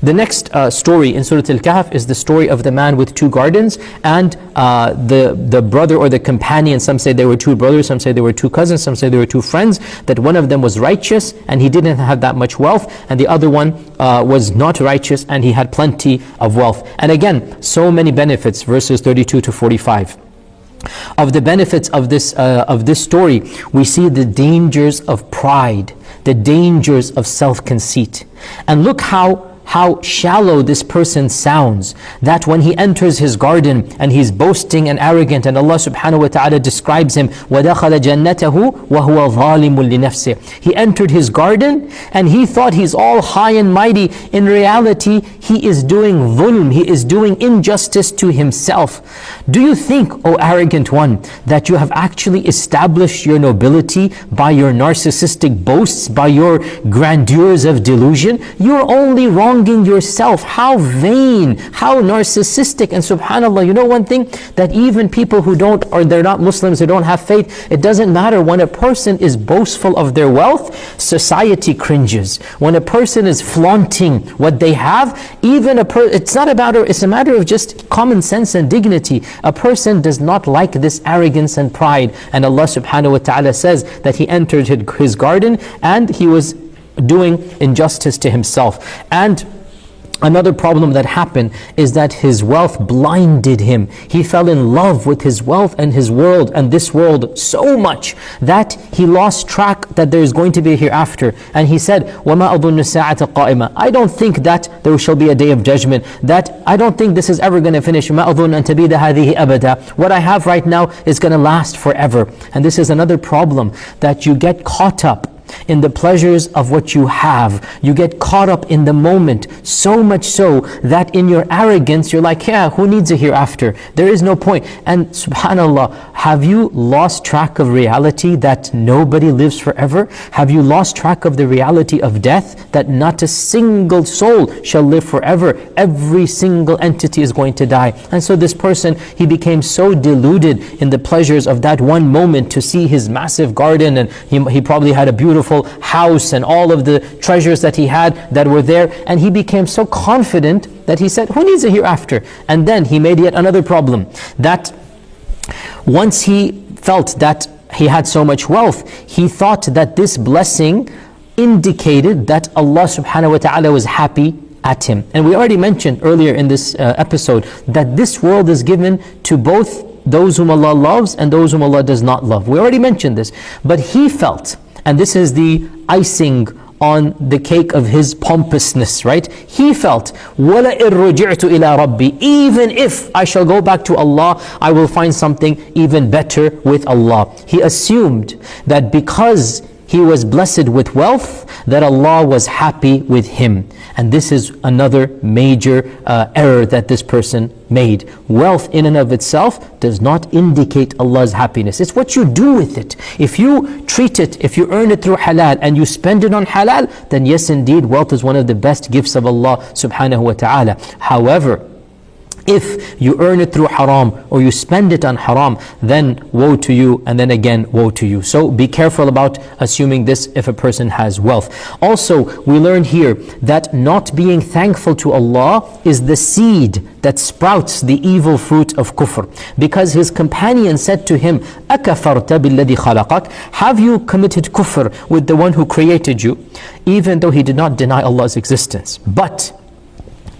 The next story in Surah Al-Kahf is the story of the man with two gardens and the brother or the companion. Some say they were two brothers, some say they were two cousins, some say they were two friends. That one of them was righteous and he didn't have that much wealth, and the other one was not righteous and he had plenty of wealth. And again, so many benefits, verses 32 to 45. Of the benefits of this story, we see the dangers of pride, the dangers of self-conceit. And look how shallow this person sounds, that when he enters his garden and he's boasting and arrogant, and Allah subhanahu wa ta'ala describes him, وَدَخَلَ جَنَّتَهُ وَهُوَ ظَالِمٌ لِنَفْسِهِ. He entered his garden and he thought he's all high and mighty. In reality, he is doing dhulm, he is doing injustice to himself. Do you think, O arrogant one, that you have actually established your nobility by your narcissistic boasts, by your grandeurs of delusion? You're only wronging yourself. How vain, how narcissistic. And subhanAllah, you know one thing, that even people who don't, or they're not Muslims, they don't have faith, it doesn't matter. When a person is boastful of their wealth, society cringes. When a person is flaunting what they have, even it's a matter of just common sense and dignity. A person does not like this arrogance and pride. And Allah subhanahu wa ta'ala says that he entered his garden and he was doing injustice to himself. And another problem that happened is that his wealth blinded him. He fell in love with his wealth and his world and this world so much that he lost track that there is going to be a hereafter. And he said, وَمَا أَظُنُّ السَّاعَةَ قَائِمَةً. I don't think that there shall be a day of judgment, that I don't think this is ever going to finish. مَا أَظُنُّ أَن تَبِيدَ هَذِهِ أَبَدًا. What I have right now is going to last forever. And this is another problem, that you get caught up in the pleasures of what you have. You get caught up in the moment, so much so that in your arrogance you're like, yeah, who needs a hereafter? There is no point. And subhanAllah, have you lost track of reality, that nobody lives forever? Have you lost track of the reality of death, that not a single soul shall live forever? Every single entity is going to die. And so this person, he became so deluded in the pleasures of that one moment, to see his massive garden, and he probably had a beautiful house and all of the treasures that he had that were there, and he became so confident that he said, who needs a hereafter? And then he made yet another problem, that once he felt that he had so much wealth, he thought that this blessing indicated that Allah subhanahu wa ta'ala was happy at him. And we already mentioned earlier in this episode that this world is given to both those whom Allah loves and those whom Allah does not love. We already mentioned this. But he felt, and this is the icing on the cake of his pompousness, right? He felt, وَلَئِن رُجِعْتُ إِلَىٰ رَبِّي. Even if I shall go back to Allah, I will find something even better with Allah. He assumed that because he was blessed with wealth, that Allah was happy with him. And this is another major error that this person made. Wealth in and of itself does not indicate Allah's happiness. It's what you do with it. If you treat it, if you earn it through halal and you spend it on halal, then yes indeed, wealth is one of the best gifts of Allah subhanahu wa ta'ala. However, if you earn it through haram or you spend it on haram, then woe to you, and then again woe to you. So be careful about assuming this if a person has wealth. Also, we learn here that not being thankful to Allah is the seed that sprouts the evil fruit of kufr. Because his companion said to him, أَكَفَرْتَ بِالَّذِي خَلَقَكَ. Have you committed kufr with the one who created you? Even though he did not deny Allah's existence. But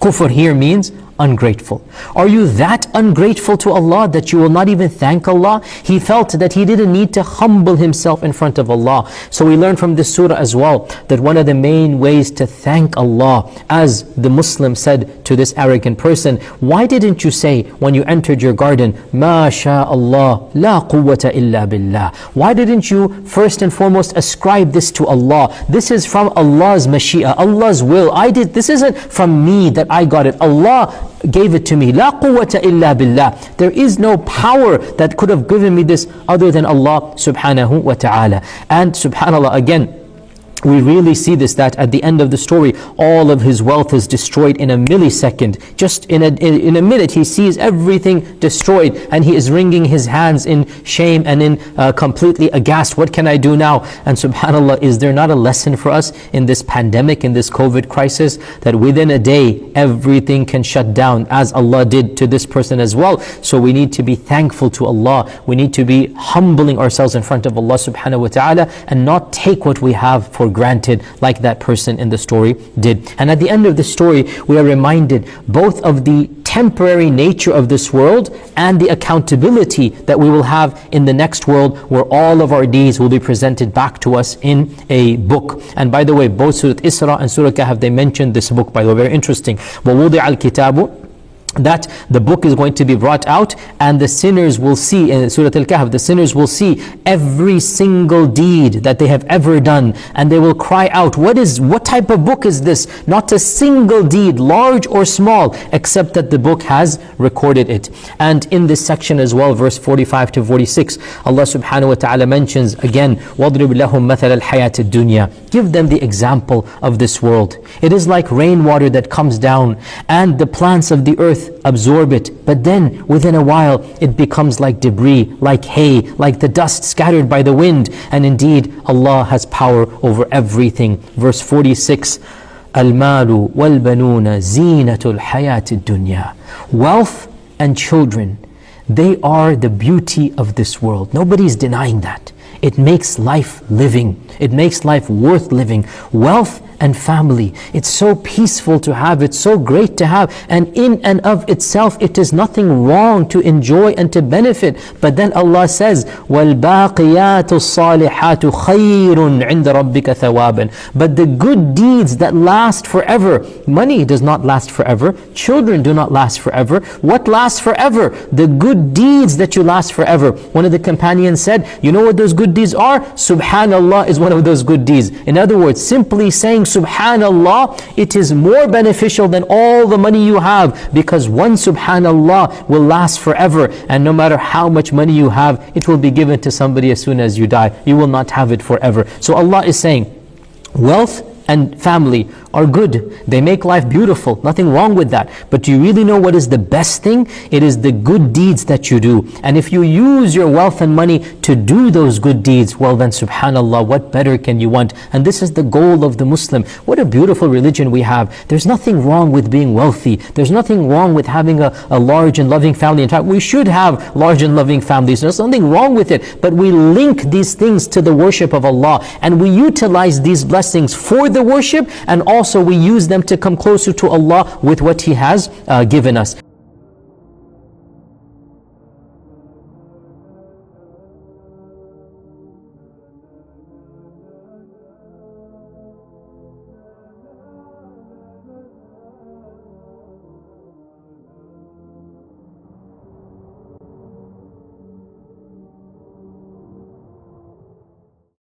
kufr here means ungrateful. Are you that ungrateful to Allah that you will not even thank Allah? He felt that he didn't need to humble himself in front of Allah. So we learn from this surah as well that one of the main ways to thank Allah, as the Muslim said to this arrogant person, why didn't you say when you entered your garden, Ma sha Allah, la quwwata illa billah? Why didn't you first and foremost ascribe this to Allah? This is from Allah's mashia, Allah's will. This isn't from me that I got it. Allah gave it to me. La quwwata illa billah. There is no power that could have given me this other than Allah subhanahu wa ta'ala. And subhanallah, again, we really see this, that at the end of the story, all of his wealth is destroyed in a millisecond. Just in a minute, he sees everything destroyed, and he is wringing his hands in shame and in completely aghast. What can I do now? And subhanAllah, is there not a lesson for us in this pandemic, in this COVID crisis, that within a day, everything can shut down, as Allah did to this person as well? So we need to be thankful to Allah. We need to be humbling ourselves in front of Allah subhanahu wa ta'ala, and not take what we have for granted, like that person in the story did. And at the end of the story, we are reminded both of the temporary nature of this world and the accountability that we will have in the next world, where all of our deeds will be presented back to us in a book. And by the way, both Surah Isra and Surah Kahf, they mentioned this book, by the way, very interesting. وَوُضِعَ الْكِتَابُ, that the book is going to be brought out, and the sinners will see, in Surah Al-Kahf, the sinners will see every single deed that they have ever done, and they will cry out, what type of book is this? Not a single deed, large or small, except that the book has recorded it. And in this section as well, verse 45 to 46, Allah subhanahu wa ta'ala mentions again, وَاضْرِبْ لَهُمْ مَثَلَ الْحَيَاةِ الدُّنْيَا. Give them the example of this world. It is like rainwater that comes down, and the plants of the earth absorb it, but then within a while it becomes like debris, like hay, like the dust scattered by the wind. And indeed, Allah has power over everything. Verse 46, الْمَالُ وَالْبَنُونَ زِينَةُ الْحَيَاةِ الدُّنْيَا. Wealth and children, they are the beauty of this world. Nobody's denying that. It makes life living. It makes life worth living. Wealth and family, it's so peaceful to have, it's so great to have, and in and of itself it is nothing wrong to enjoy and to benefit. But then Allah says, وَالْبَاقِيَاتُ الصَّالِحَاتُ خَيْرٌ عِنْدَ رَبِّكَ ثَوَابًا. But the good deeds that last forever, money does not last forever, children do not last forever. What lasts forever? The good deeds that you last forever. One of the companions said, you know what those good deeds are? Subhanallah is one of those good deeds. In other words, simply saying Subhanallah, it is more beneficial than all the money you have, because one Subhanallah will last forever, and no matter how much money you have, it will be given to somebody as soon as you die. You will not have it forever. So Allah is saying, wealth and family are good. They make life beautiful. Nothing wrong with that. But do you really know what is the best thing? It is the good deeds that you do. And if you use your wealth and money to do those good deeds, well then subhanallah, what better can you want? And this is the goal of the Muslim. What a beautiful religion we have. There's nothing wrong with being wealthy. There's nothing wrong with having a large and loving family. In fact, we should have large and loving families. There's nothing wrong with it. But we link these things to the worship of Allah, and we utilize these blessings for the worship, and also we use them to come closer to Allah with what He has given us.